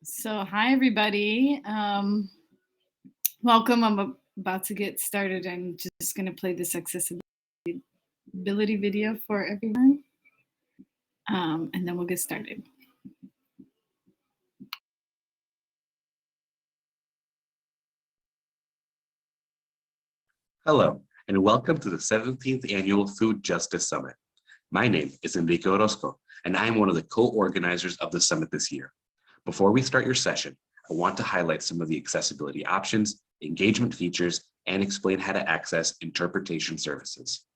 So hi everybody. Welcome. I'm about to get started. I'm just going to play this accessibility video for everyone. And then we'll get started. Hello, and welcome to the 17th Annual Food Justice Summit. My name is Enrique Orozco, and I am one of the co-organizers of the summit this year. Before we start your session, I want to highlight some of the accessibility options, engagement features, and explain how to access interpretation services.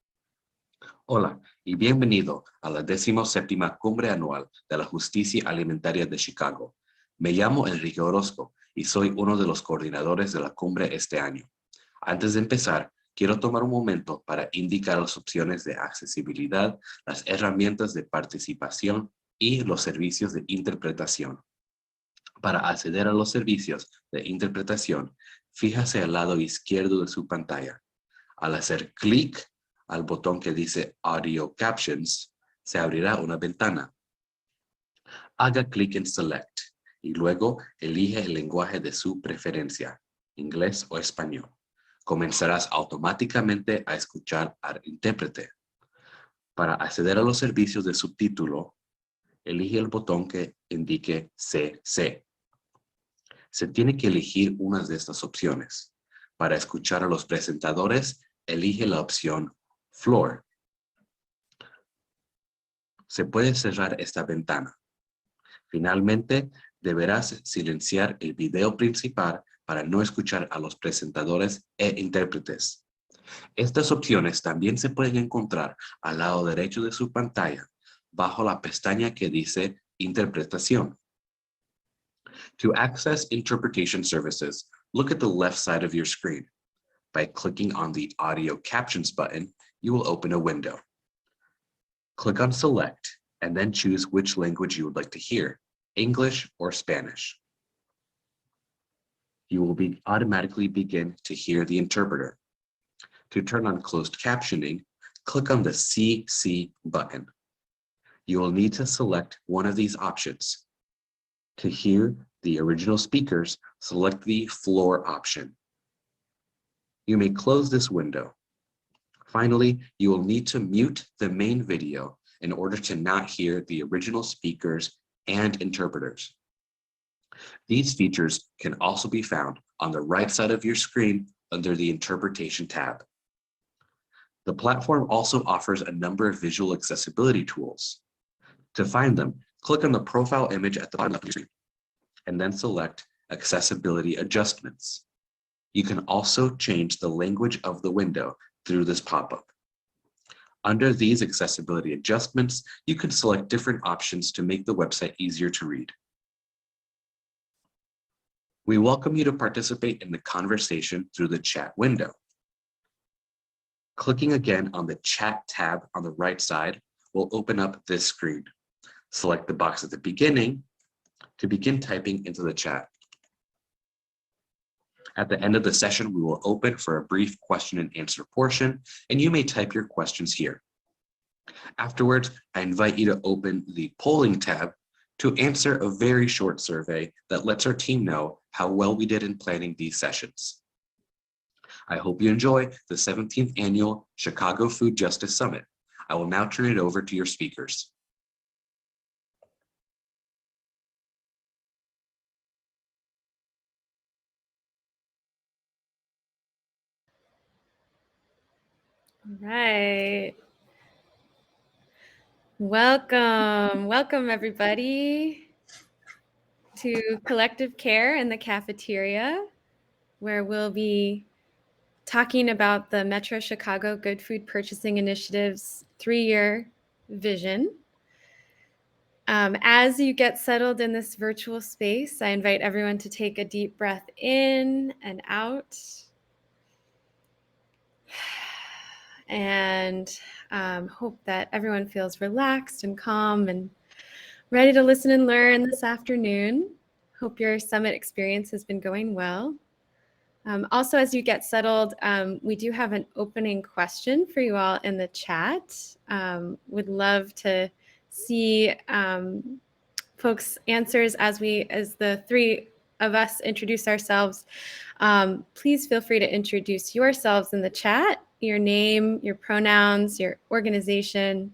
Hola, y bienvenido a la 17ª Cumbre Anual de la Justicia Alimentaria de Chicago. Me llamo Enrique Orozco y soy uno de los coordinadores de la cumbre este año. Antes de empezar, quiero tomar un momento para indicar las opciones de accesibilidad, las herramientas de participación y los servicios de interpretación. Para acceder a los servicios de interpretación, fíjese al lado izquierdo de su pantalla. Al hacer clic al botón que dice Audio Captions, se abrirá una ventana. Haga clic en Select y luego elige el lenguaje de su preferencia, inglés o español. Comenzarás automáticamente a escuchar al intérprete. Para acceder a los servicios de subtítulo, elige el botón que indique CC. Se tiene que elegir una de estas opciones. Para escuchar a los presentadores, elige la opción Floor. Se puede cerrar esta ventana. Finalmente, deberás silenciar el video principal para no escuchar a los presentadores e intérpretes. Estas opciones también se pueden encontrar al lado derecho de su pantalla, bajo la pestaña que dice Interpretación. To access interpretation services, look at the left side of your screen. By clicking on the Audio Captions button, you will open a window. Click on Select and then choose which language you would like to hear, English or Spanish. You will automatically begin to hear the interpreter. To turn on closed captioning, click on the CC button. You will need to select one of these options. To hear the original speakers, select the floor option. You may close this window. Finally, you will need to mute the main video in order to not hear the original speakers and interpreters. These features can also be found on the right side of your screen under the Interpretation tab. The platform also offers a number of visual accessibility tools. To find them, click on the profile image at the bottom of your screen, and then select Accessibility Adjustments. You can also change the language of the window through this pop-up. Under these accessibility adjustments, you can select different options to make the website easier to read. We welcome you to participate in the conversation through the chat window. Clicking again on the Chat tab on the right side will open up this screen. Select the box at the beginning to begin typing into the chat. At the end of the session, we will open for a brief question and answer portion, and you may type your questions here. Afterwards, I invite you to open the polling tab to answer a very short survey that lets our team know how well we did in planning these sessions. I hope you enjoy the 17th Annual Chicago Food Justice Summit. I will now turn it over to your speakers. All right. Welcome everybody to Collective Care in the Cafeteria, where we'll be talking about the Metro Chicago Good Food Purchasing Initiative's 3-year vision. As you get settled in this virtual space, I invite everyone to take a deep breath in and out. And hope that everyone feels relaxed and calm and ready to listen and learn this afternoon. Hope your summit experience has been going well. Also, as you get settled, we do have an opening question for you all in the chat. Would love to see folks' answers as the three of us introduce ourselves. Please feel free to introduce yourselves in the chat, your name, your pronouns, your organization,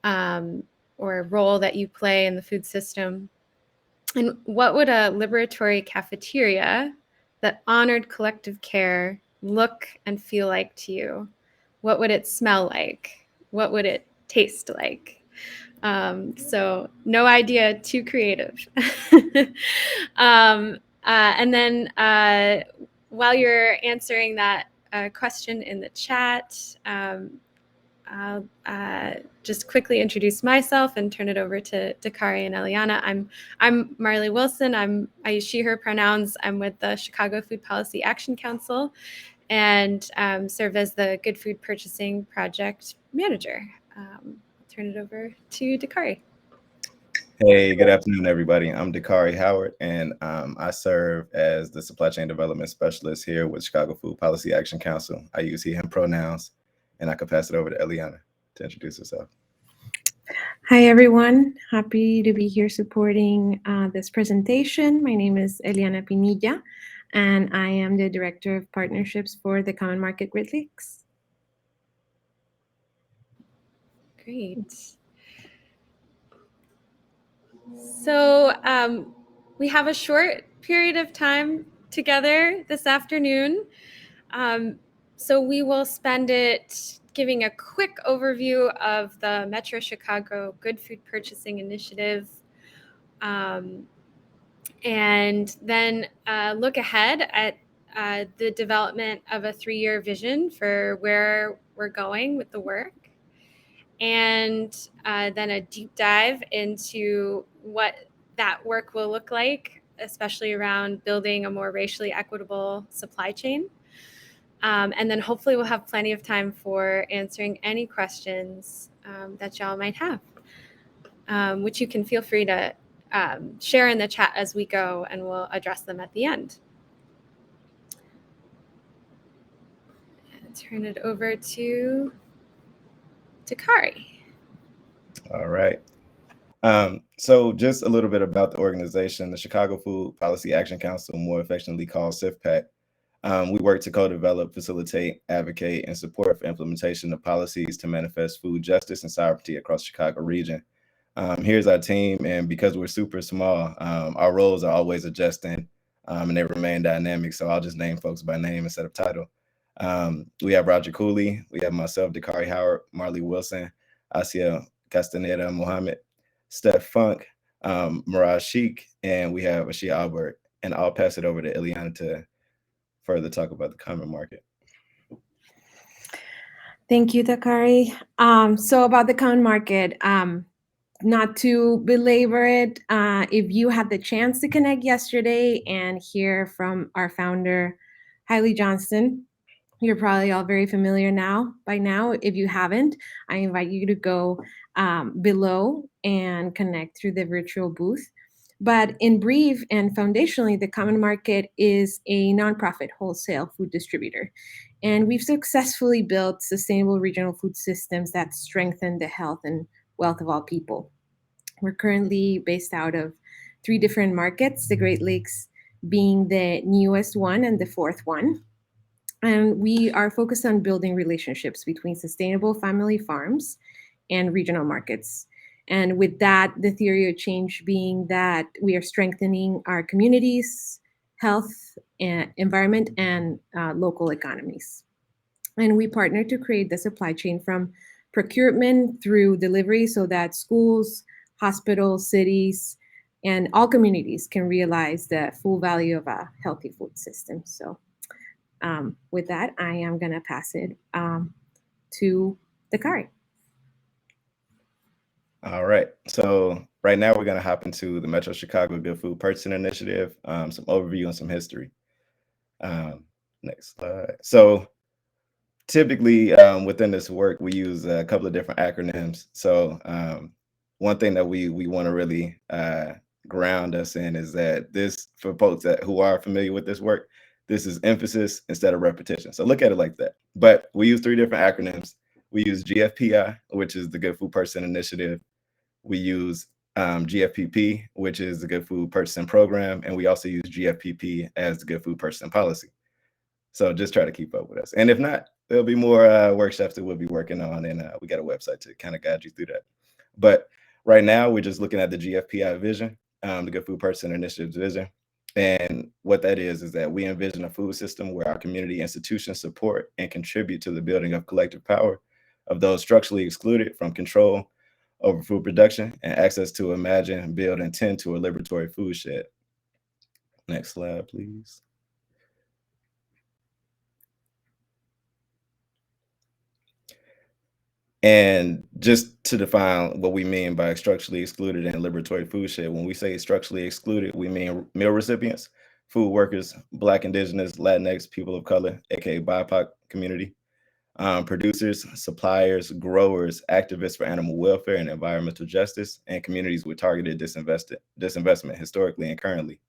or role that you play in the food system. And what would a liberatory cafeteria that honored collective care look and feel like to you? What would it smell like? What would it taste like? So no idea, too creative. And then while you're answering that question in the chat, I'll just quickly introduce myself and turn it over to Dakari and Eliana. I'm Marley Wilson. I use she, her pronouns. I'm with the Chicago Food Policy Action Council and serve as the Good Food Purchasing Project Manager. I'll turn it over to Dakari. Hey, good afternoon, everybody. I'm Dakari Howard, and I serve as the Supply Chain Development Specialist here with Chicago Food Policy Action Council. I use he, him pronouns, and I can pass it over to Eliana to introduce herself. Hi, everyone. Happy to be here supporting this presentation. My name is Eliana Pinilla, and I am the Director of Partnerships for the Common Market Great Lakes. Great. So we have a short period of time together this afternoon. So we will spend it giving a quick overview of the Metro Chicago Good Food Purchasing Initiative, and then look ahead at the development of a 3-year vision for where we're going with the work, and then a deep dive into what that work will look like, especially around building a more racially equitable supply chain. And then hopefully we'll have plenty of time for answering any questions that y'all might have, which you can feel free to share in the chat as we go, and we'll address them at the end. And turn it over to Dakari. All right. So just a little bit about the organization, the Chicago Food Policy Action Council, more affectionately called CFPAC. We work to co-develop, facilitate, advocate, and support for implementation of policies to manifest food justice and sovereignty across the Chicago region. Here's our team, and because we're super small, our roles are always adjusting, and they remain dynamic, so I'll just name folks by name instead of title. We have Roger Cooley, we have myself, Dakari Howard, Marley Wilson, Asia Castaneda Mohammed, Steph Funk, Mirage Sheik, and we have Ashia Albert. And I'll pass it over to Eliana to further talk about the common market. Thank you, Dakari. So about the common market, not to belabor it, if you had the chance to connect yesterday and hear from our founder, Hailey Johnston, you're probably all very familiar by now. If you haven't, I invite you to go below and connect through the virtual booth. But in brief and foundationally, the Common Market is a nonprofit wholesale food distributor. And we've successfully built sustainable regional food systems that strengthen the health and wealth of all people. We're currently based out of 3 different markets, the Great Lakes being the newest one and the 4th one. And we are focused on building relationships between sustainable family farms and regional markets. And with that, the theory of change being that we are strengthening our communities, health, and environment, and local economies. And we partner to create the supply chain from procurement through delivery so that schools, hospitals, cities, and all communities can realize the full value of a healthy food system. So with that, I am going to pass it to Dakari. All right. So right now we're going to hop into the Metro Chicago Good Food Purchasing Initiative, some overview and some history. Next slide. So typically within this work, we use a couple of different acronyms. So one thing that we want to really ground us in is that this, for folks who are familiar with this work, this is emphasis instead of repetition. So look at it like that. But we use 3 different acronyms. We use GFPI, which is the Good Food Purchasing Initiative. We use GFPP, which is the Good Food Purchasing Program, and we also use GFPP as the Good Food Purchasing Policy. So just try to keep up with us. And if not, there'll be more workshops that we'll be working on, and we got a website to kind of guide you through that. But right now, we're just looking at the GFPI Vision, the Good Food Purchasing Initiative's vision. And what that is that we envision a food system where our community institutions support and contribute to the building of collective power of those structurally excluded from control over food production and access to imagine, build, and tend to a liberatory food shed. Next slide, please. And just to define what we mean by structurally excluded and liberatory food shed, when we say structurally excluded, we mean meal recipients, food workers, Black, Indigenous, Latinx, people of color, aka BIPOC community, producers, suppliers, growers, activists for animal welfare and environmental justice, and communities with targeted disinvestment historically and currently.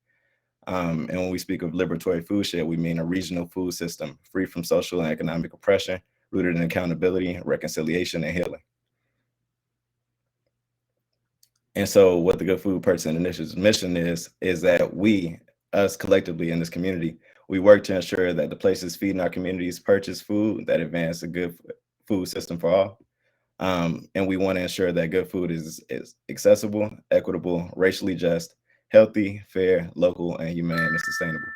And when we speak of liberatory food shed, we mean a regional food system free from social and economic oppression, rooted in accountability, reconciliation, and healing. And so what the Good Food Purchasing Initiative's mission is that we, us collectively in this community, we work to ensure that the places feeding our communities purchase food that advance a good food system for all. And we want to ensure that good food is accessible, equitable, racially just, healthy, fair, local, and humane and sustainable.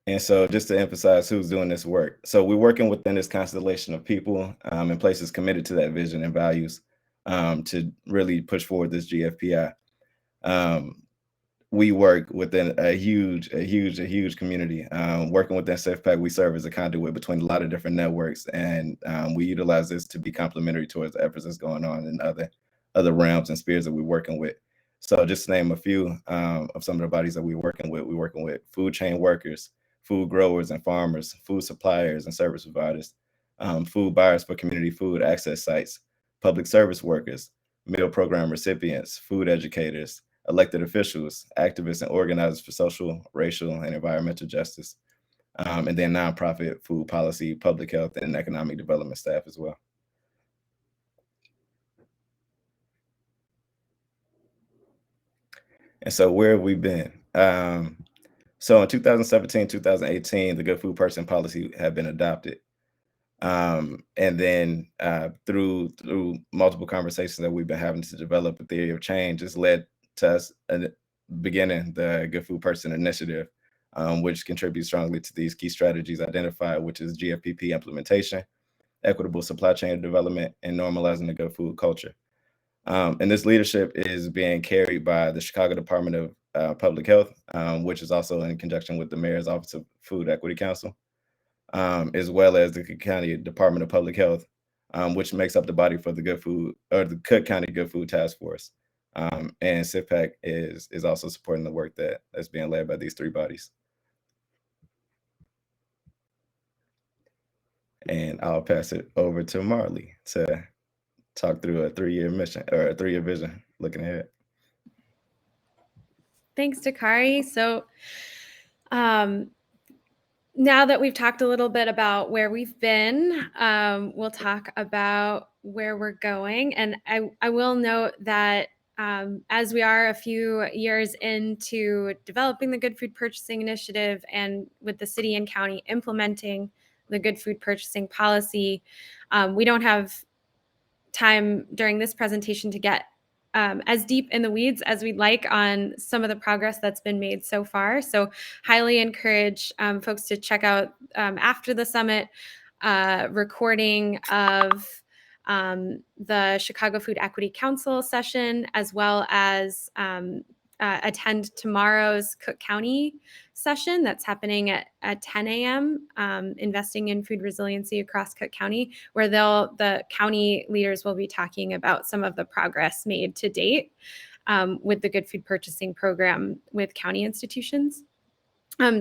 And so just to emphasize who's doing this work. So we're working within this constellation of people and places committed to that vision and values to really push forward this GFPI. We work within a huge community. Working within CIFPAC, we serve as a conduit between a lot of different networks, and we utilize this to be complementary towards the efforts that's going on in other realms and spheres that we're working with. So just to name a few of some of the bodies that we're working with food chain workers, food growers and farmers, food suppliers and service providers, food buyers for community food access sites, public service workers, meal program recipients, food educators, elected officials, activists, and organizers for social, racial, and environmental justice, and then nonprofit food policy, public health, and economic development staff as well. And so where have we been? So in 2017, 2018, the Good Food Purchasing Policy had been adopted. And then through multiple conversations that we've been having to develop a theory of change, has led to us beginning the Good Food Purchasing Initiative, which contributes strongly to these key strategies identified, which is GFPP implementation, equitable supply chain development, and normalizing the good food culture. And this leadership is being carried by the Chicago Department of Public Health, which is also in conjunction with the Mayor's Office of Food Equity Council, as well as the Cook County Department of Public Health, which makes up the body for the Good Food, or the Cook County Good Food Task Force. And CIFPAC is also supporting the work that's being led by these three bodies. And I'll pass it over to Marley to talk through a 3-year mission or a 3-year vision looking ahead. Thanks, Dakari. So now that we've talked a little bit about where we've been, we'll talk about where we're going. And I will note that as we are a few years into developing the Good Food Purchasing Initiative and with the city and county implementing the Good Food Purchasing Policy, we don't have time during this presentation to get as deep in the weeds as we'd like on some of the progress that's been made so far. So highly encourage folks to check out after the summit recording of the Chicago Food Equity Council session, as well as attend tomorrow's Cook County session that's happening at 10 a.m., investing in food resiliency across Cook County, where the county leaders will be talking about some of the progress made to date with the Good Food Purchasing Program with county institutions.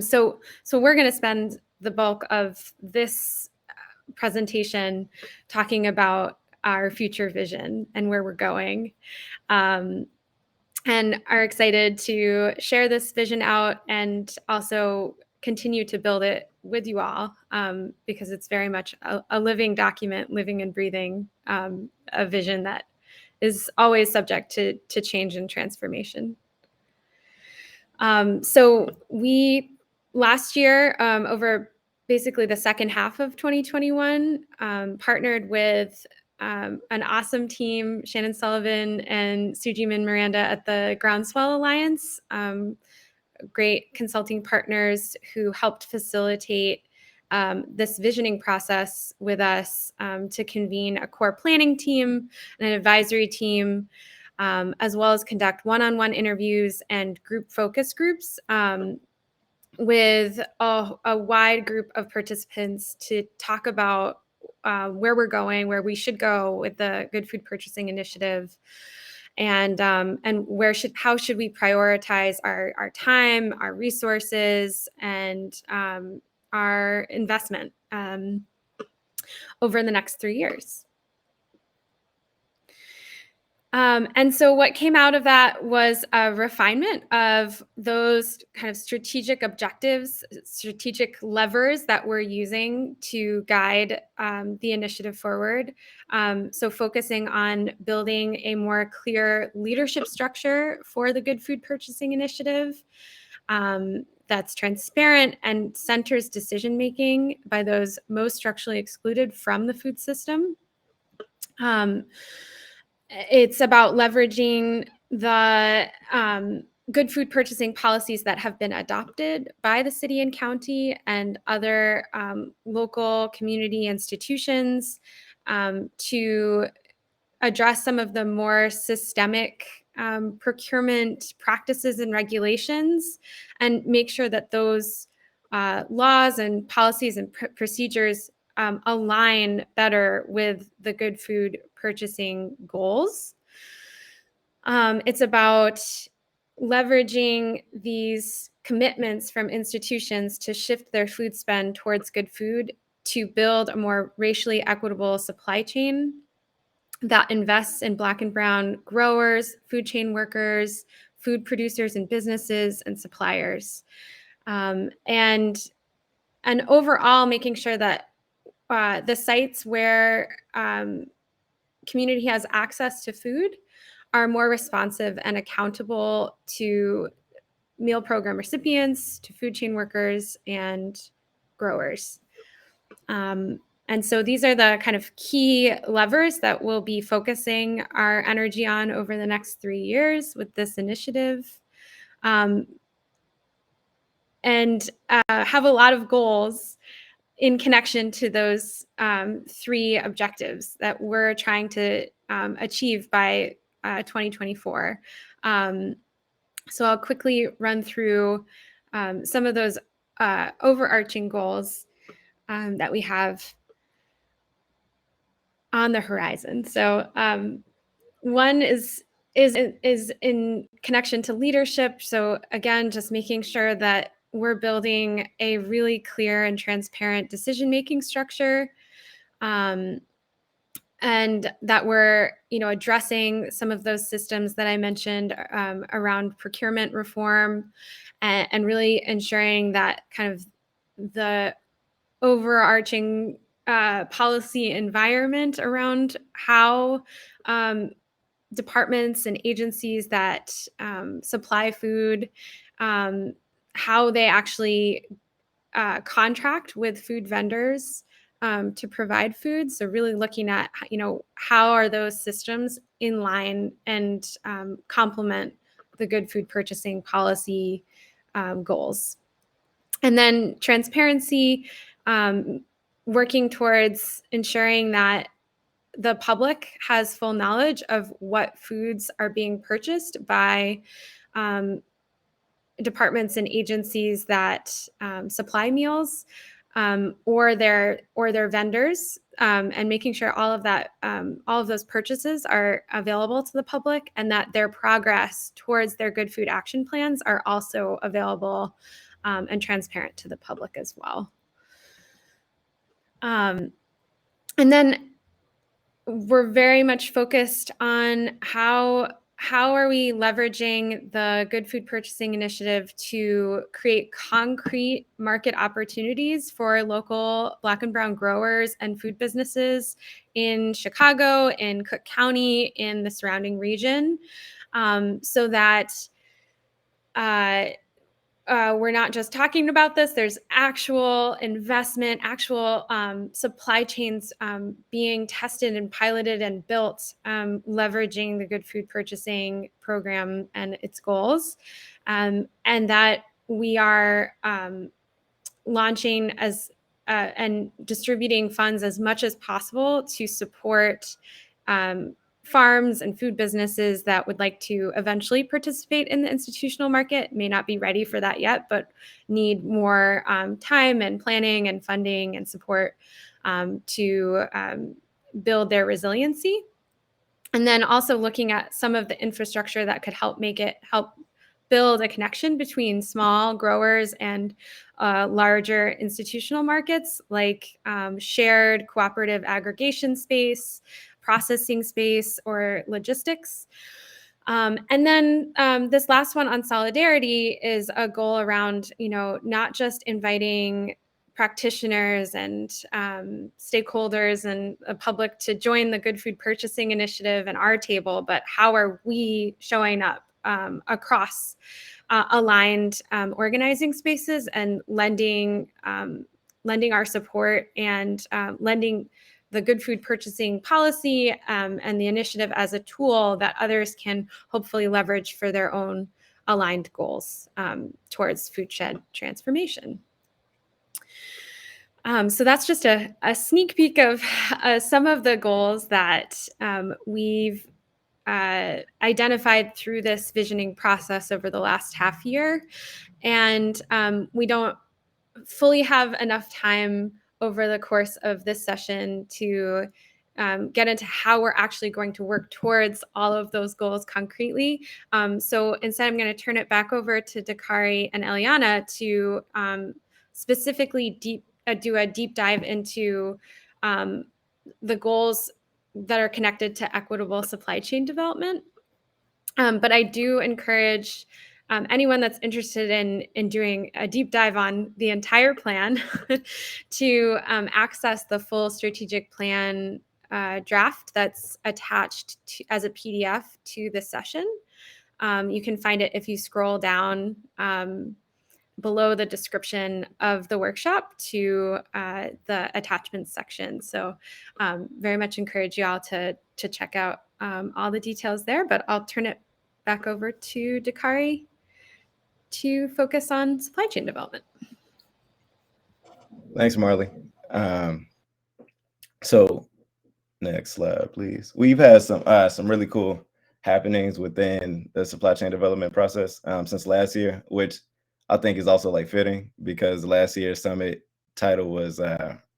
So we're going to spend the bulk of this presentation talking about our future vision and where we're going. And are excited to share this vision out and also continue to build it with you all because it's very much a living document, living and breathing, a vision that is always subject to change and transformation. So we last year, over basically the second half of 2021, partnered with an awesome team, Shannon Sullivan and Suji Min Miranda at the Groundswell Alliance, great consulting partners who helped facilitate this visioning process with us to convene a core planning team and an advisory team, as well as conduct one-on-one interviews and group focus groups with a wide group of participants to talk about where we're going, where we should go with the Good Food Purchasing Initiative, and how should we prioritize our time, our resources, and our investment over the next 3 years. And so what came out of that was a refinement of those kind of strategic objectives, strategic levers that we're using to guide the initiative forward. So focusing on building a more clear leadership structure for the Good Food Purchasing Initiative that's transparent and centers decision-making by those most structurally excluded from the food system. It's about leveraging the good food purchasing policies that have been adopted by the city and county and other local community institutions to address some of the more systemic procurement practices and regulations, and make sure that those laws and policies and procedures align better with the good food purchasing goals. It's about leveraging these commitments from institutions to shift their food spend towards good food to build a more racially equitable supply chain that invests in Black and Brown growers, food chain workers, food producers and businesses, and suppliers. And overall, making sure that the sites where community has access to food are more responsive and accountable to meal program recipients, to food chain workers, and growers. And so these are the kind of key levers that we'll be focusing our energy on over the next 3 years with this initiative. And have a lot of goals in connection to those 3 objectives that we're trying to achieve by 2024. So I'll quickly run through some of those overarching goals that we have on the horizon. So one is in connection to leadership. So again, just making sure that we're building a really clear and transparent decision-making structure, and that we're addressing some of those systems that I mentioned around procurement reform, and really ensuring that kind of the overarching policy environment around how departments and agencies that supply food, how they actually contract with food vendors to provide food. So really looking at, how are those systems in line and complement the good food purchasing policy goals. And then transparency, working towards ensuring that the public has full knowledge of what foods are being purchased by departments and agencies that supply meals, or their vendors, and making sure all of those purchases are available to the public, and that their progress towards their good food action plans are also available and transparent to the public as well. And then we're very much focused on how how are we leveraging the Good Food Purchasing Initiative to create concrete market opportunities for local Black and brown growers and food businesses in Chicago, in Cook County, in the surrounding region, so that we're not just talking about this. There's actual investment, actual supply chains being tested and piloted and built, leveraging the Good Food Purchasing Program and its goals, and that we are launching as and distributing funds as much as possible to support farms and food businesses that would like to eventually participate in the institutional market, may not be ready for that yet, but need more time and planning and funding and support to build their resiliency. And then also looking at some of the infrastructure that could help build a connection between small growers and larger institutional markets, like shared cooperative aggregation space, processing space, or logistics. And then this last one on solidarity is a goal around, not just inviting practitioners and stakeholders and the public to join the Good Food Purchasing Initiative and our table, but how are we showing up across aligned organizing spaces and lending our support and lending the Good Food Purchasing policy and the initiative as a tool that others can hopefully leverage for their own aligned goals towards food shed transformation. So that's just a sneak peek of some of the goals that we've identified through this visioning process over the last half year. And we don't fully have enough time over the course of this session to get into how we're actually going to work towards all of those goals concretely. So instead, I'm going to turn it back over to Dakari and Eliana to specifically do a deep dive into the goals that are connected to equitable supply chain development. But I do encourage anyone that's interested in doing a deep dive on the entire plan to access the full strategic plan draft that's attached as a PDF to the session. You can find it if you scroll down below the description of the workshop to the attachments section. So very much encourage you all to check out all the details there, but I'll turn it back over to Dakari to focus on supply chain development. Thanks, Marley. So next slide, please. We've had some really cool happenings within the supply chain development process since last year, which I think is also like fitting because last year's summit title was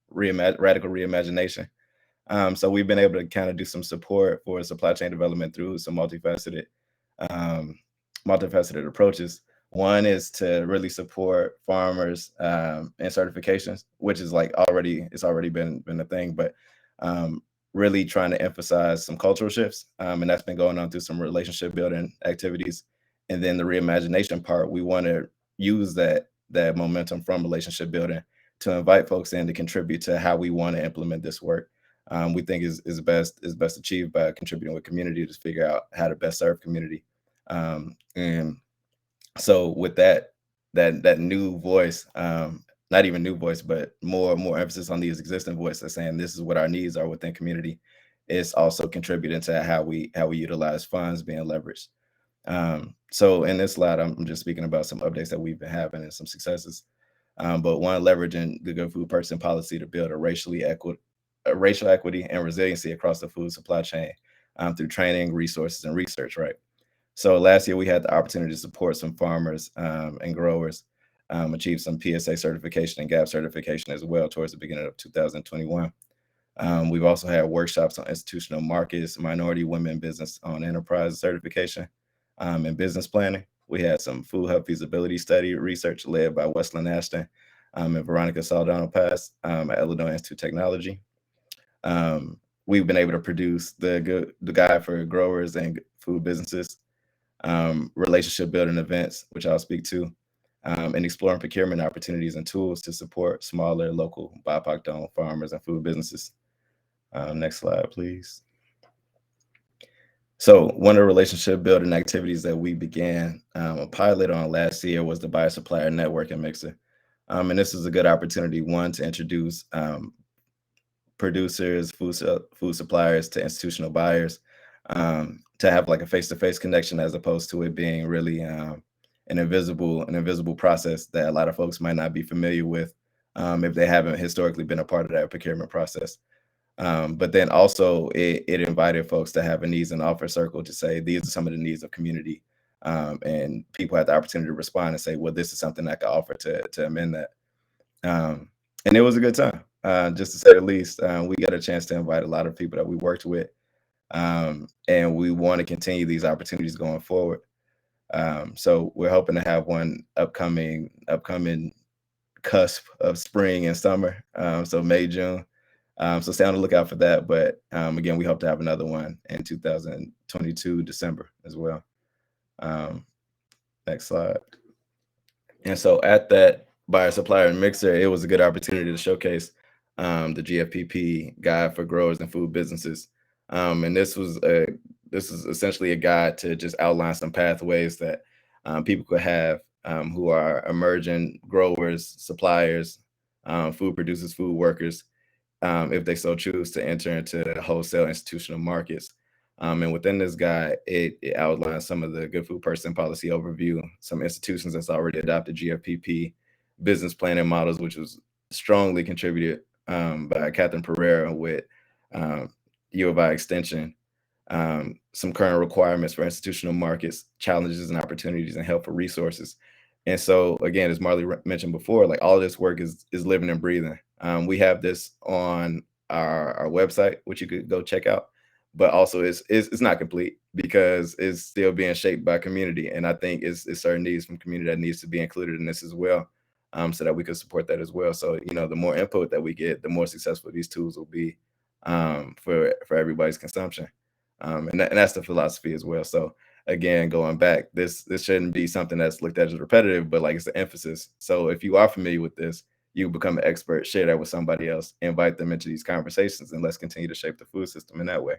Radical Reimagination. So we've been able to kind of do some support for supply chain development through some multifaceted approaches. One is to really support farmers and certifications, which is like it's already been a thing, but really trying to emphasize some cultural shifts. And that's been going on through some relationship building activities. And then the reimagination part, we want to use that momentum from relationship building to invite folks in to contribute to how we want to implement this work. We think is best achieved by contributing with community to figure out how to best serve community. And so with that new voice, not even new voice, but more emphasis on these existing voices saying this is what our needs are within community, is also contributing to how we utilize funds being leveraged. So in this slide, I'm just speaking about some updates that we've been having and some successes. But one, leveraging the Good Food Purchasing policy to build a racial equity and resiliency across the food supply chain through training, resources, and research, right? So last year we had the opportunity to support some farmers and growers achieve some PSA certification and GAP certification as well towards the beginning of 2021. We've also had workshops on institutional markets, minority women business on enterprise certification, and business planning. We had some food hub feasibility study research led by Wesleyan Ashton and Veronica Saldano Pass at Illinois Institute of Technology. We've been able to produce the guide for growers and food businesses, relationship building events, which I'll speak to, and exploring procurement opportunities and tools to support smaller local BIPOC-owned farmers and food businesses. Next slide, please. So one of the relationship building activities that we began a pilot on last year was the buyer supplier networking mixer. And this is a good opportunity, one, to introduce producers, food suppliers to institutional buyers, to have like a face-to-face connection as opposed to it being really an invisible process that a lot of folks might not be familiar with if they haven't historically been a part of that procurement process. But then also it invited folks to have a needs and offer circle to say, these are some of the needs of community. And people had the opportunity to respond and say, well, this is something I can offer to amend that. And it was a good time, just to say the least. We got a chance to invite a lot of people that we worked with. And we want to continue these opportunities going forward. So we're hoping to have one upcoming cusp of spring and summer. So May, June. So stay on the lookout for that. But again, we hope to have another one in 2022, December as well. Next slide. And so at that buyer supplier and mixer, it was a good opportunity to showcase the GFPP guide for growers and food businesses. And this is essentially a guide to just outline some pathways that people could have who are emerging growers, suppliers, food producers, food workers, if they so choose to enter into wholesale institutional markets. And within this guide, it outlines some of the Good Food Person policy overview, some institutions that's already adopted GFPP business planning models, which was strongly contributed by Catherine Pereira with U of I Extension, some current requirements for institutional markets, challenges and opportunities, and helpful resources. And so, again, as Marley mentioned before, like all of this work is living and breathing. We have this on our website, which you could go check out, but also it's not complete because it's still being shaped by community. And I think it's certain needs from community that needs to be included in this as well, so that we could support that as well. So, the more input that we get, the more successful these tools will be for everybody's consumption. And that's the philosophy as well. So again, going back, this shouldn't be something that's looked at as repetitive, but like it's the emphasis. So if you are familiar with this, you become an expert, share that with somebody else, invite them into these conversations, and let's continue to shape the food system in that way.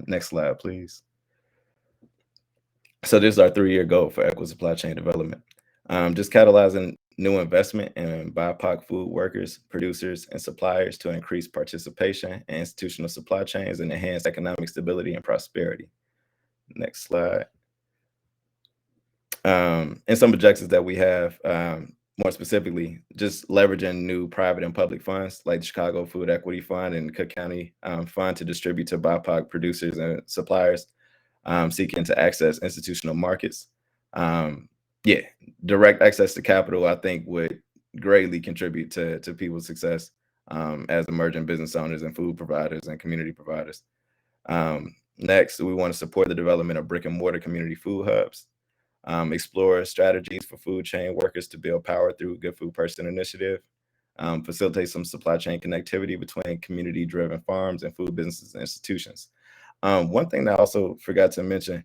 Next slide, please. So this is our 3-year goal for equitable supply chain development. Just catalyzing new investment in BIPOC food workers, producers, and suppliers to increase participation in institutional supply chains and enhance economic stability and prosperity. Next slide. And some objectives that we have, more specifically, just leveraging new private and public funds like the Chicago Food Equity Fund and Cook County Fund to distribute to BIPOC producers and suppliers seeking to access institutional markets. Direct access to capital, I think, would greatly contribute to people's success as emerging business owners and food providers and community providers. Next, we want to support the development of brick and mortar community food hubs, explore strategies for food chain workers to build power through Good Food Person Initiative, facilitate some supply chain connectivity between community-driven farms and food businesses and institutions. One thing that I also forgot to mention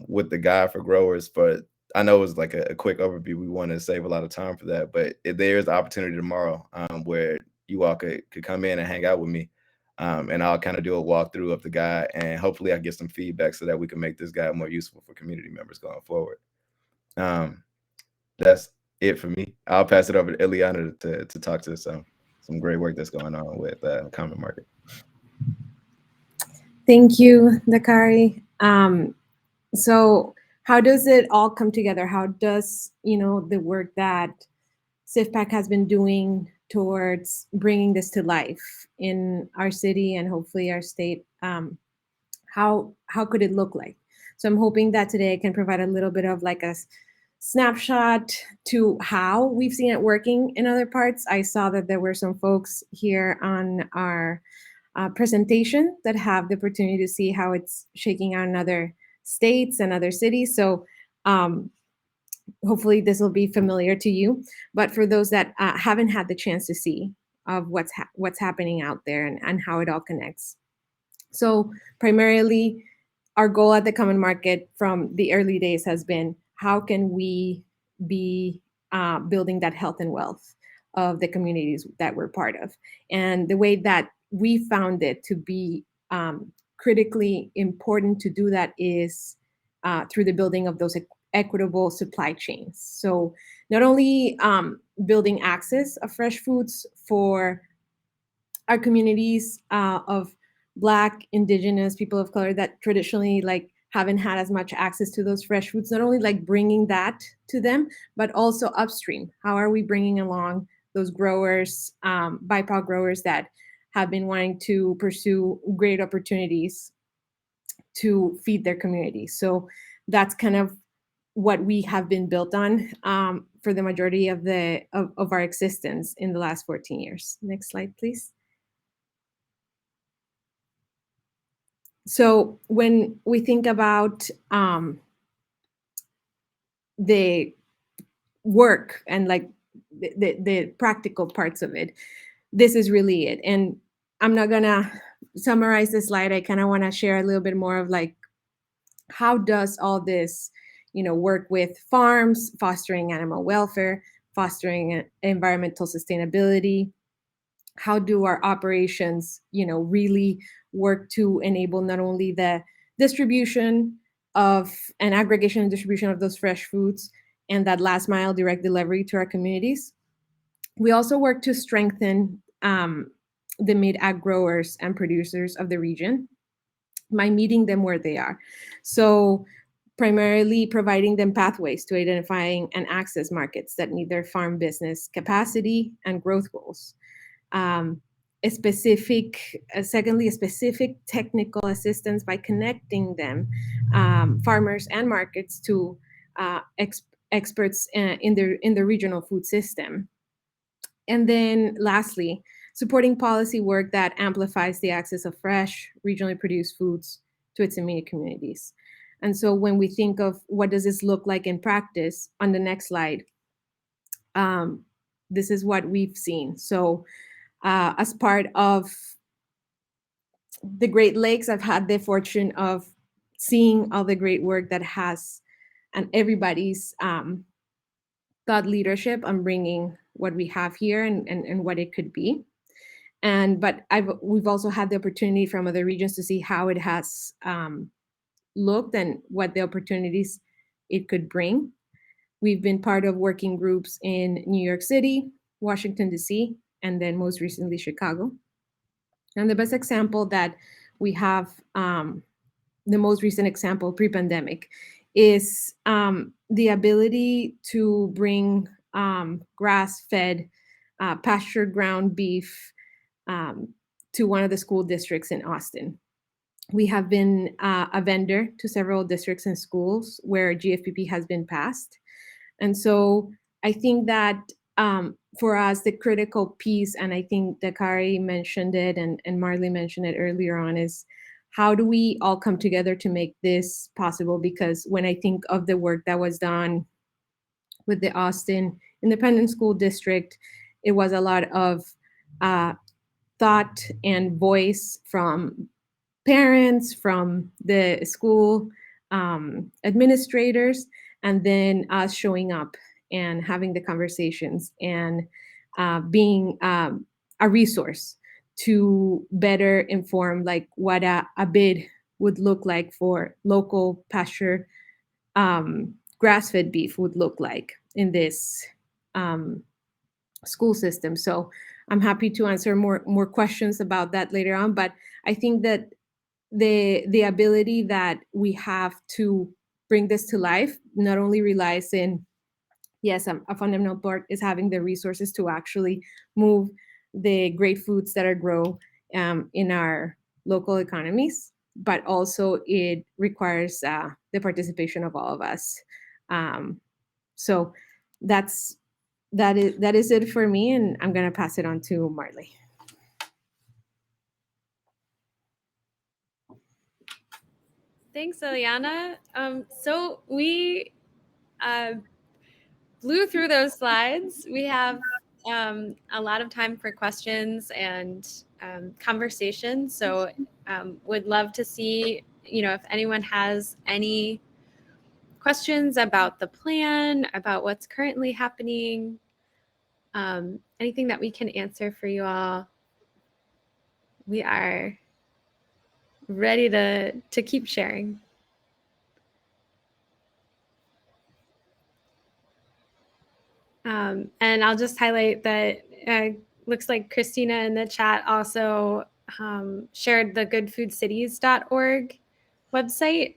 with the guide for growers, but I know it was like a quick overview. We want to save a lot of time for that, but there's the opportunity tomorrow where you all could come in and hang out with me. And I'll kind of do a walkthrough of the guide, and hopefully I get some feedback so that we can make this guide more useful for community members going forward. That's it for me. I'll pass it over to Ileana to talk to some great work that's going on with Common Market. Thank you, Dakari. So how does it all come together? How does, the work that CIFPAC has been doing towards bringing this to life in our city and hopefully our state, how could it look like? So I'm hoping that today I can provide a little bit of like a snapshot to how we've seen it working in other parts. I saw that there were some folks here on our presentation that have the opportunity to see how it's shaking out in other states and other cities. So hopefully this will be familiar to you. But for those that haven't had the chance to see of what's happening out there and how it all connects. So primarily, our goal at the Common Market from the early days has been, how can we be building that health and wealth of the communities that we're part of? And the way that we found it to be critically important to do that is through the building of those equitable supply chains. So not only building access of fresh foods for our communities of Black, Indigenous, people of color that traditionally like haven't had as much access to those fresh foods, not only like bringing that to them, but also upstream. How are we bringing along those growers, BIPOC growers that have been wanting to pursue great opportunities to feed their communities? So that's kind of what we have been built on for the majority of our existence in the last 14 years. Next slide, please. So when we think about the work and like the practical parts of it, this is really it. And I'm not gonna summarize the slide. I kind of want to share a little bit more of like, how does all this, work with farms, fostering animal welfare, fostering environmental sustainability? How do our operations, really work to enable not only the distribution of and aggregation and distribution of those fresh foods and that last mile direct delivery to our communities? We also work to strengthen the mid-ag growers and producers of the region by meeting them where they are. So primarily providing them pathways to identifying and access markets that meet their farm business capacity and growth goals. Secondly, a specific technical assistance by connecting them, farmers and markets, to experts in the regional food system. And then lastly, supporting policy work that amplifies the access of fresh, regionally produced foods to its immediate communities. And so when we think of what does this look like in practice, on the next slide, this is what we've seen. So as part of the Great Lakes, I've had the fortune of seeing all the great work that has, and everybody's thought leadership on bringing what we have here and what it could be. But we've also had the opportunity from other regions to see how it has looked and what the opportunities it could bring. We've been part of working groups in New York City, Washington, D.C., and then most recently Chicago. And the best example that we have, the most recent example pre-pandemic, is the ability to bring grass-fed, pasture ground beef to one of the school districts in Austin. We have been a vendor to several districts and schools where GFPP has been passed. And so I think that for us, the critical piece, and I think Dakari mentioned it and Marley mentioned it earlier on, is how do we all come together to make this possible? Because when I think of the work that was done with the Austin Independent School District, it was a lot of thought and voice from parents, from the school administrators, and then us showing up and having the conversations and being a resource to better inform like what a bid would look like for local pasture grass-fed beef would look like in this school system. So I'm happy to answer more questions about that later on, but I think that the ability that we have to bring this to life not only relies in, yes, a fundamental part is having the resources to actually move the great foods that are grown in our local economies, but also it requires the participation of all of us. So that is it for me, and I'm going to pass it on to Marley. Thanks, Eliana. So we blew through those slides. We have a lot of time for questions and conversation. So would love to see if anyone has any questions about the plan, about what's currently happening, anything that we can answer for you all, we are ready to keep sharing. And I'll just highlight that looks like Christina in the chat also shared the goodfoodcities.org website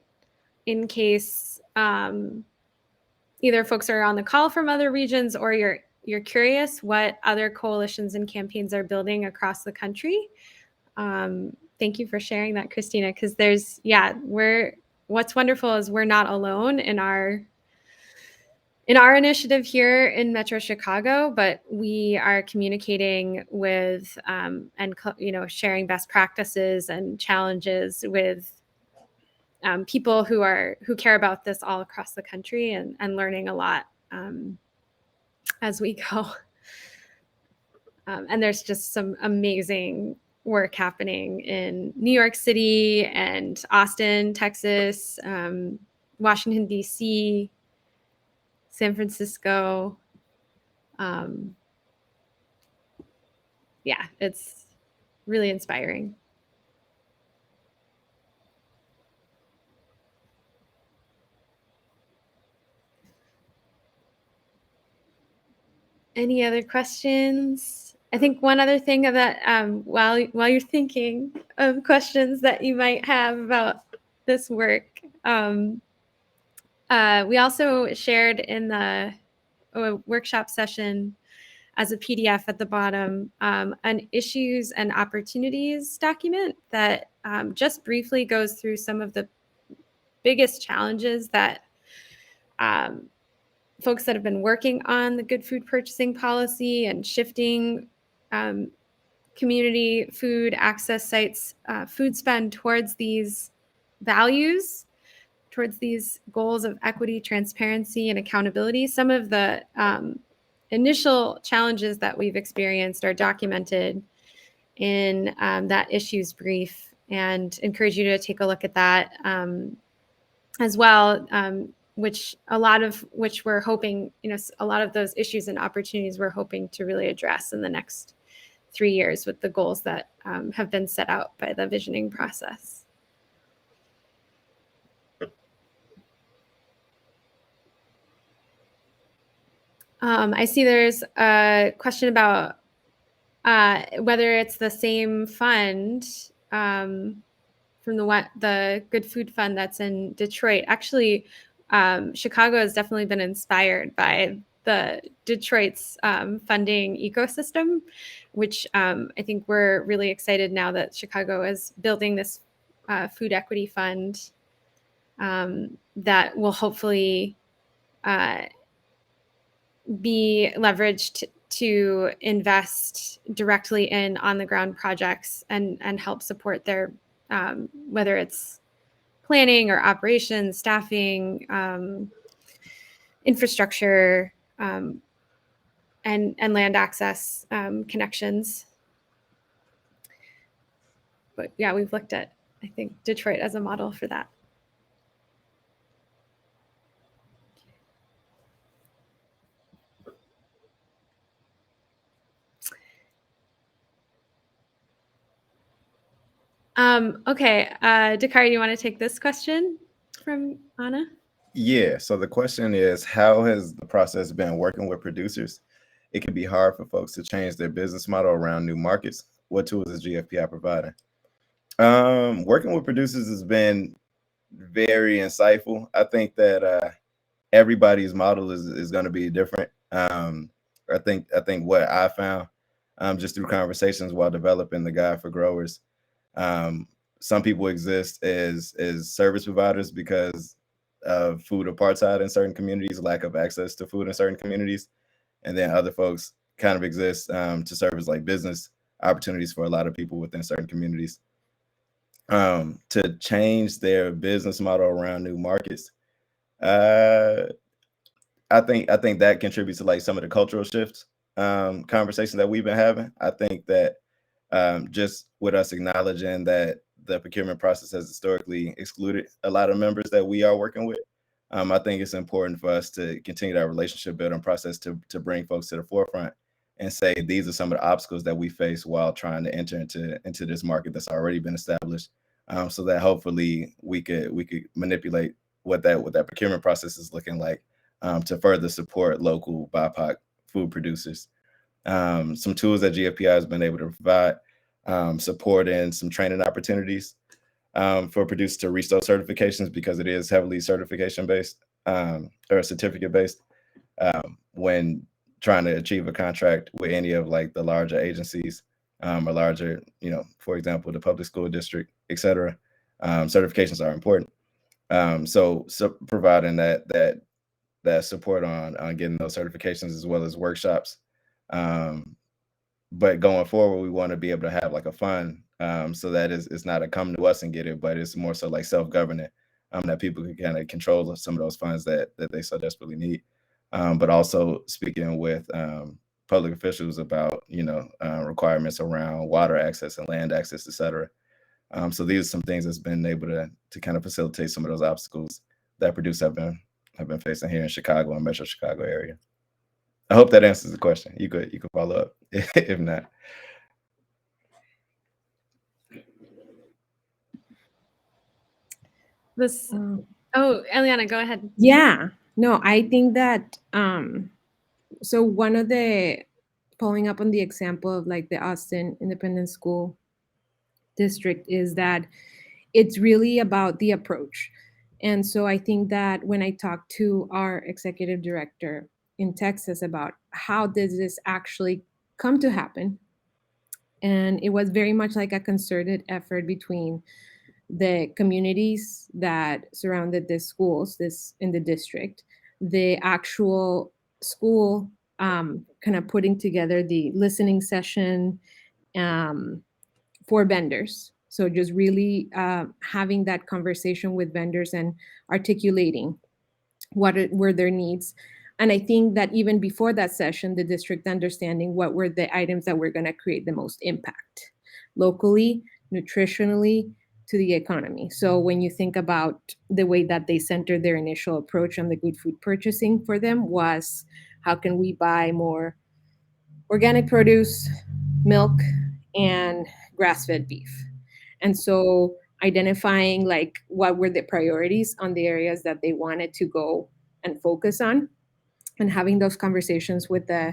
in case either folks are on the call from other regions or you're curious what other coalitions and campaigns are building across the country. Thank you for sharing that, Christina, because what's wonderful is we're not alone in our initiative here in Metro Chicago, but we are communicating with and sharing best practices and challenges with people who care about this all across the country and learning a lot as we go. And there's just some amazing work happening in New York City and Austin, Texas, Washington, D.C., San Francisco. Yeah, it's really inspiring. Any other questions? I think one other thing that while you're thinking of questions that you might have about this work, we also shared in the workshop session as a PDF at the bottom an issues and opportunities document that just briefly goes through some of the biggest challenges that folks that have been working on the good food purchasing policy and shifting community food access sites food spend towards these values, towards these goals of equity, transparency, and accountability. Some of the initial challenges that we've experienced are documented in that issues brief, and encourage you to take a look at that as well, which we're hoping, a lot of those issues and opportunities we're hoping to really address in the next 3 years with the goals that have been set out by the visioning process. I see there's a question about whether it's the same fund from the Good Food Fund that's in Detroit. Actually, Chicago has definitely been inspired by the Detroit's funding ecosystem, which I think we're really excited now that Chicago is building this food equity fund that will hopefully be leveraged to invest directly in on-the-ground projects and help support their, whether it's planning or operations, staffing, infrastructure, and land access connections. But yeah, we've looked at, I think, Detroit as a model for that. Okay, Dakari, do you want to take this question from Anna? Yeah, so the question is, how has the process been working with producers? It can be hard for folks to change their business model around new markets. What tools is GFPI providing? Working with producers has been very insightful. I think that everybody's model is going to be different. I think what I found just through conversations while developing the guide for growers, some people exist as service providers because of food apartheid in certain communities, lack of access to food in certain communities, and then other folks kind of exist to serve as like business opportunities for a lot of people within certain communities. To change their business model around new markets, I think that contributes to like some of the cultural shifts conversations that we've been having. I think that just with us acknowledging that the procurement process has historically excluded a lot of members that we are working with. I think it's important for us to continue that relationship building process to bring folks to the forefront and say these are some of the obstacles that we face while trying to enter into this market that's already been established, so that hopefully we could manipulate what that procurement process is looking like, to further support local BIPOC food producers. Some tools that GFPI has been able to provide, support and some training opportunities for producers to reach those certifications, because it is heavily certification based, or certificate based, when trying to achieve a contract with any of like the larger agencies, or larger, for example, the public school district, et cetera. Certifications are important. So providing that support on getting those certifications as well as workshops. But going forward, we want to be able to have like a fund, so that it's not a come to us and get it, but it's more so like self-governing, that people can kind of control some of those funds that they so desperately need. But also speaking with public officials about, requirements around water access and land access, et cetera. So these are some things that's been able to kind of facilitate some of those obstacles that producers have been facing here in Chicago and Metro Chicago area. I hope that answers the question. You could follow up if not. Oh, Eliana, go ahead. Yeah, no, I think that so one of the, following up on the example of like the Austin Independent School District, is that it's really about the approach. And so I think that when I talked to our executive director in Texas about how does this actually come to happen, and it was very much like a concerted effort between the communities that surrounded the schools, this in the district, the actual school, kind of putting together the listening session, for vendors. So just really having that conversation with vendors and articulating what were their needs. And I think that even before that session, the district understanding what were the items that were going to create the most impact locally, nutritionally, to the economy. So when you think about the way that they centered their initial approach on the good food purchasing for them was, how can we buy more organic produce, milk, and grass-fed beef? And so identifying like what were the priorities on the areas that they wanted to go and focus on, and having those conversations with the,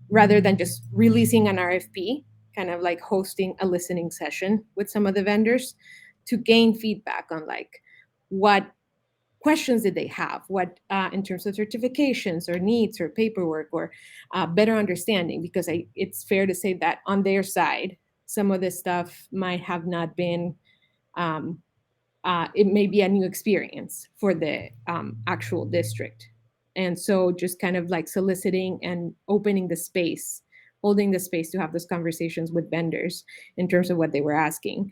rather than just releasing an RFP, kind of like hosting a listening session with some of the vendors to gain feedback on like what questions did they have, what in terms of certifications or needs or paperwork, or better understanding, because it's fair to say that on their side, some of this stuff might have not been, it may be a new experience for the actual district. And so just kind of like soliciting and opening the space, holding the space to have those conversations with vendors in terms of what they were asking,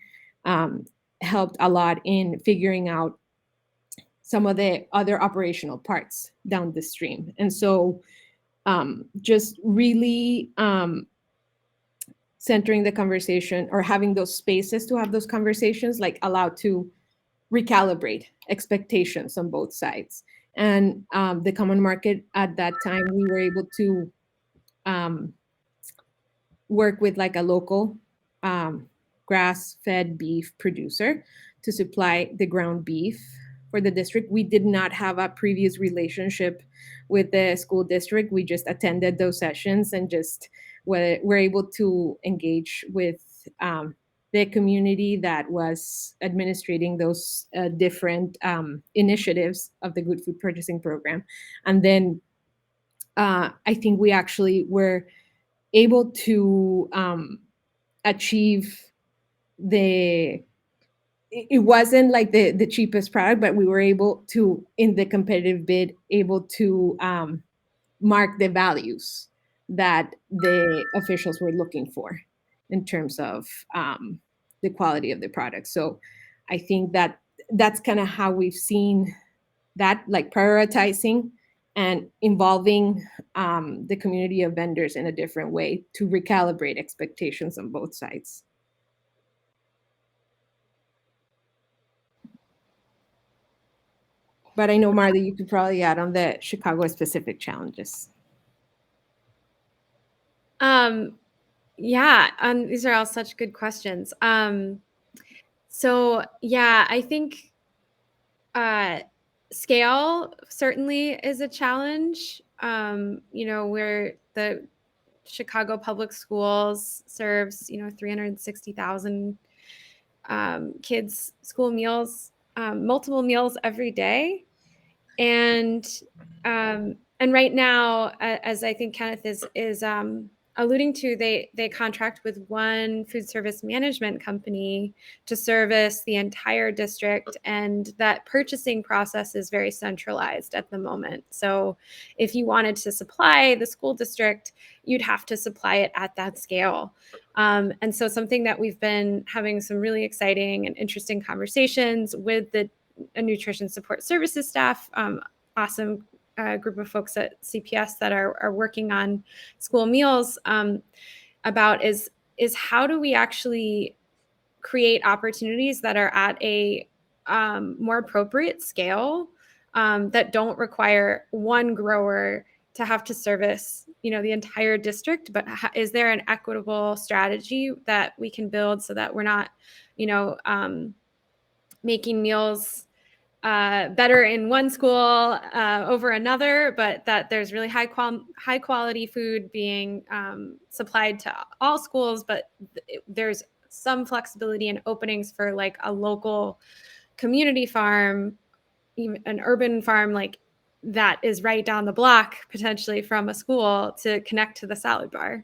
helped a lot in figuring out some of the other operational parts down the stream. And so just really centering the conversation, or having those spaces to have those conversations, like allowed to recalibrate expectations on both sides. And the common market at that time, we were able to work with like a local grass-fed beef producer to supply the ground beef for the district. We did not have a previous relationship with the school district. We just attended those sessions and just were able to engage with the community that was administrating those different initiatives of the Good Food Purchasing Program. And then I think we actually were able to achieve it wasn't like the cheapest product, but we were able to, in the competitive bid, able to mark the values that the officials were looking for in terms of the quality of the product. So I think that that's kind of how we've seen that, like prioritizing and involving the community of vendors in a different way to recalibrate expectations on both sides. But I know, Marty, you could probably add on the Chicago-specific challenges. Yeah, these are all such good questions. So yeah, I think scale certainly is a challenge. Where the Chicago Public Schools serves, 360,000 kids school meals, multiple meals every day. And right now, as I think Kenneth is alluding to, they contract with one food service management company to service the entire district, and that purchasing process is very centralized at the moment. So if you wanted to supply the school district, you'd have to supply it at that scale. And so something that we've been having some really exciting and interesting conversations with the nutrition support services staff, awesome group of folks at CPS that are working on school meals, about is how do we actually create opportunities that are at a more appropriate scale, that don't require one grower to have to service, the entire district, but is there an equitable strategy that we can build so that we're not, making meals better in one school over another, but that there's really high quality food being supplied to all schools, but there's some flexibility and openings for like a local community farm, even an urban farm like that is right down the block potentially from a school to connect to the salad bar.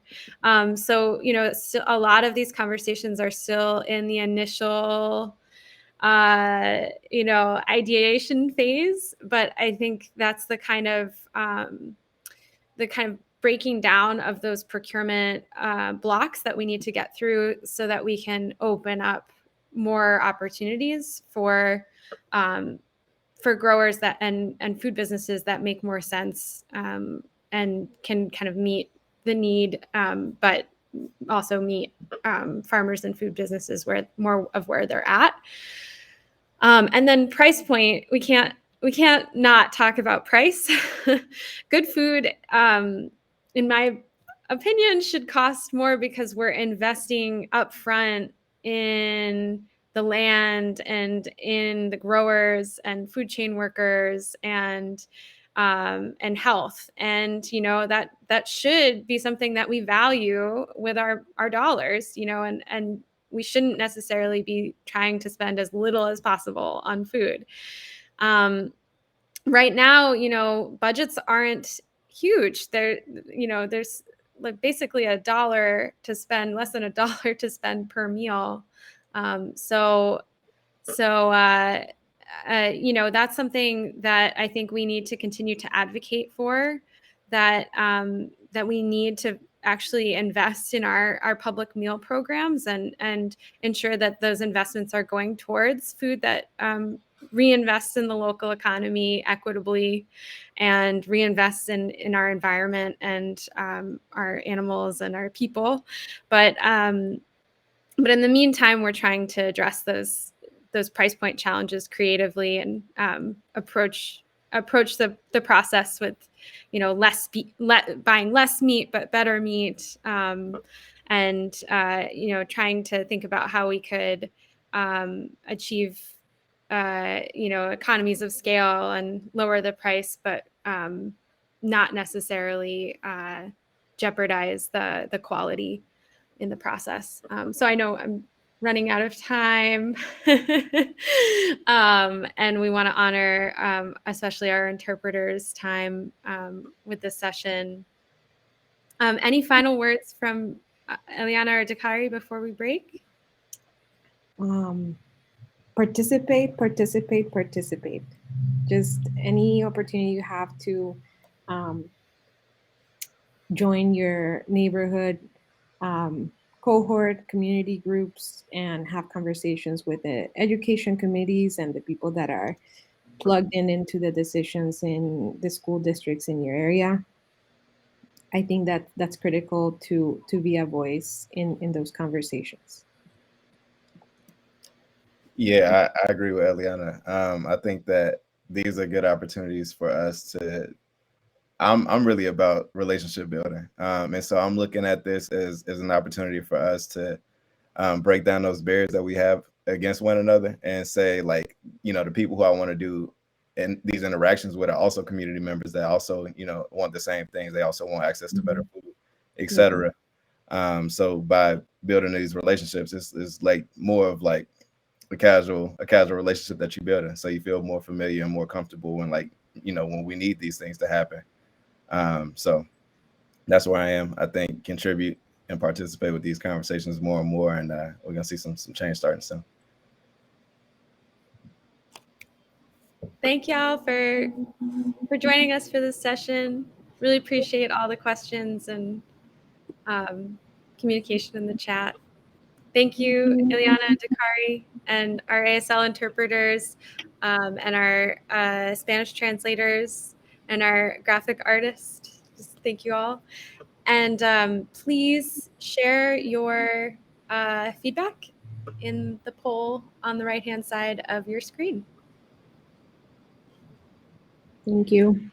So a lot of these conversations are still in the initial ideation phase, but I think that's the kind of breaking down of those procurement blocks that we need to get through so that we can open up more opportunities for growers that and food businesses that make more sense, and can kind of meet the need, but also meet farmers and food businesses where they're at. And then price point, we can't not talk about price. Good food, in my opinion, should cost more because we're investing upfront in the land and in the growers and food chain workers and health. And that should be something that we value with our dollars, and we shouldn't necessarily be trying to spend as little as possible on food. Right now, budgets aren't huge. There's like basically $1 to spend, less than $1 to spend per meal. So that's something that I think we need to continue to advocate for, that we need to actually invest in our public meal programs and ensure that those investments are going towards food that reinvests in the local economy equitably and reinvests in our environment and our animals and our people. But in the meantime, we're trying to address those price point challenges creatively and approach the process with buying less meat but better meat, and trying to think about how we could achieve economies of scale and lower the price, but not necessarily jeopardize the quality in the process. So I know I'm running out of time, and we want to honor especially our interpreters' time with this session. Any final words from Eliana or Dakari before we break? Participate. Just any opportunity you have to join your neighborhood cohort, community groups, and have conversations with the education committees and the people that are plugged into the decisions in the school districts in your area. I think that's critical to be a voice in those conversations. Yeah, I agree with Eliana. I think that these are good opportunities for us to. I'm really about relationship building, and so I'm looking at this as an opportunity for us to break down those barriers that we have against one another, and say, like, the people who I want to do and these interactions with are also community members that also want the same things. They also want access to better food, etc. So by building these relationships, it's like more of like a casual relationship that you're building, so you feel more familiar and more comfortable when, like, when we need these things to happen. So that's where I am. I think contribute and participate with these conversations more and more, and we're gonna see some change starting soon. Thank y'all for joining us for this session. Really appreciate all the questions and communication in the chat. Thank you, Ileana and Dakari, and our ASL interpreters, and our Spanish translators, and our graphic artist. Just thank you all. And please share your feedback in the poll on the right-hand side of your screen. Thank you.